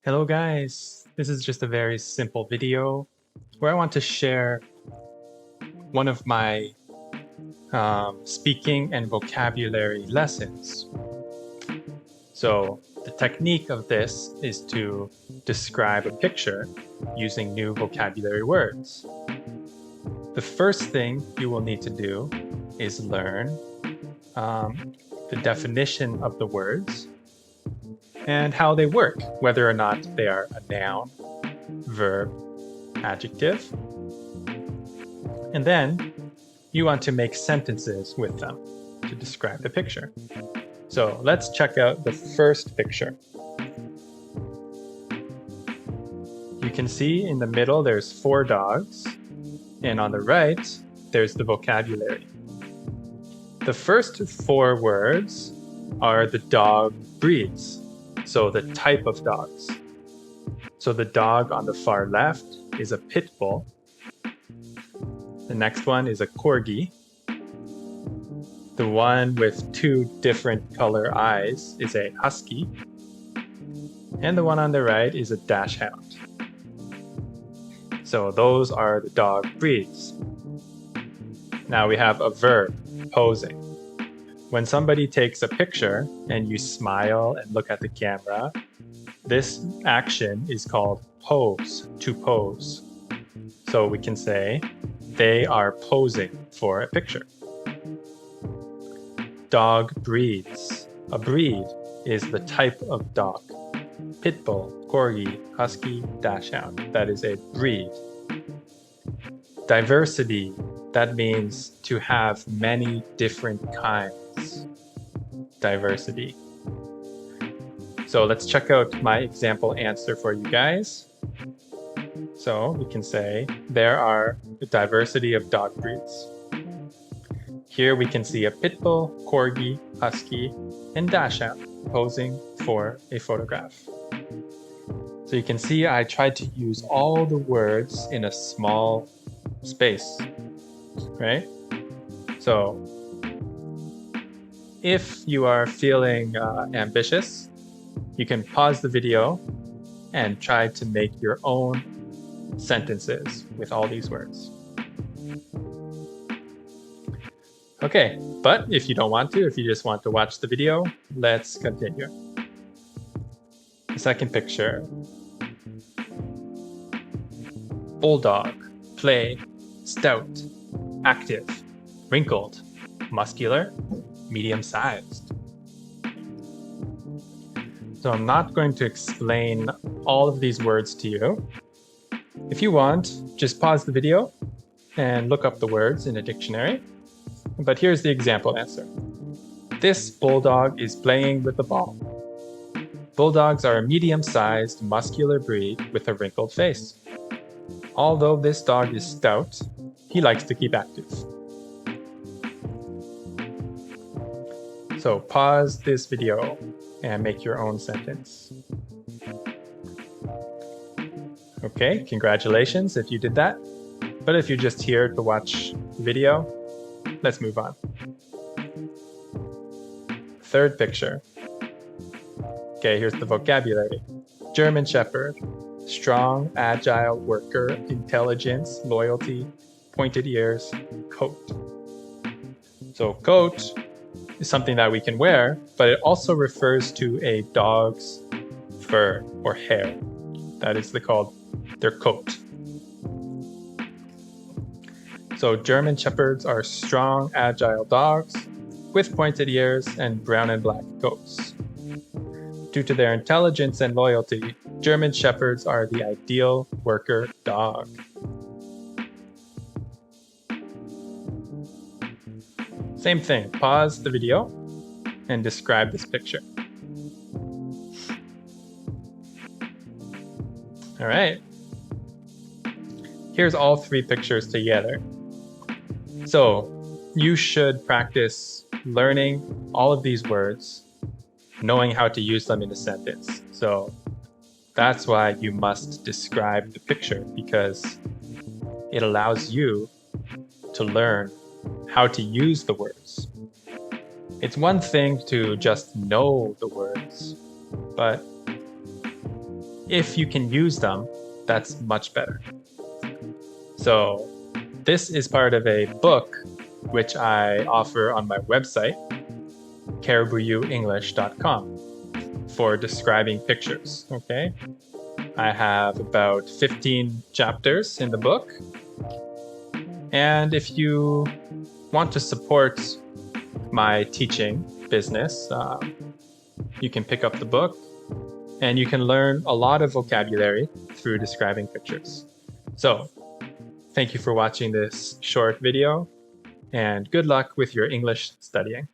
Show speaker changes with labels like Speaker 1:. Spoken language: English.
Speaker 1: Hello guys, this is just a very simple video where I want to share one of my speaking and vocabulary lessons. So the technique of this is to describe a picture using new vocabulary words. The first thing you will need to do is learn the definition of the words and how they work, whether or not they are a noun, verb, adjective. And then you want to make sentences with them to describe the picture. So let's check out the first picture. You can see in the middle there's 4 dogs, and on the right there's the vocabulary. The first 4 words are the dog breeds, so the type of dogs. So the dog on the far left is a pit bull. The next one is a corgi. The one with 2 different color eyes is a husky. And the one on the right is a dachshund. So those are the dog breeds. Now we have a verb, posing. When somebody takes a picture and you smile and look at the camera, this action is called pose, to pose. So we can say, they are posing for a picture. Dog breeds. A breed is the type of dog. Pit bull, corgi, husky, dachshund. That is a breed. Diversity. That means to have many different kinds. Diversity. So let's check out my example answer for you guys. So we can say there are a diversity of dog breeds. Here we can see a pit bull, corgi, husky, and dachshund posing for a photograph. So you can see I tried to use all the words in a small space, right? So if you are feeling ambitious, you can pause the video and try to make your own sentences with all these words. Okay, but if you don't want to, if you just want to watch the video, let's continue. The second picture. Bulldog, play, stout, active, wrinkled, muscular, medium-sized. So I'm not going to explain all of these words to you. If you want, just pause the video and look up the words in a dictionary. But here's the example answer. This bulldog is playing with the ball. Bulldogs are a medium-sized, muscular breed with a wrinkled face. Although this dog is stout, he likes to keep active. So pause this video and make your own sentence. Okay, congratulations if you did that. But if you're just here to watch the video, let's move on. Third picture. Okay, here's the vocabulary. German Shepherd, strong, agile worker, intelligence, loyalty, pointed ears, coat. So coat is something that we can wear, but it also refers to a dog's fur or hair. That is called their coat. So German Shepherds are strong, agile dogs with pointed ears and brown and black coats. Due to their intelligence and loyalty, German Shepherds are the ideal worker dog. Same thing, pause the video and describe this picture. All right. Here's all 3 pictures together. So you should practice learning all of these words, knowing how to use them in a sentence. So that's why you must describe the picture, because it allows you to learn how to use the words. It's one thing to just know the words, but If you can use them, that's much better. So this is part of a book which I offer on my website, caribouenglish.com, for describing pictures, okay? I have about 15 chapters in the book. And if you want to support my teaching business, you can pick up the book and you can learn a lot of vocabulary through describing pictures. So, thank you for watching this short video and good luck with your English studying.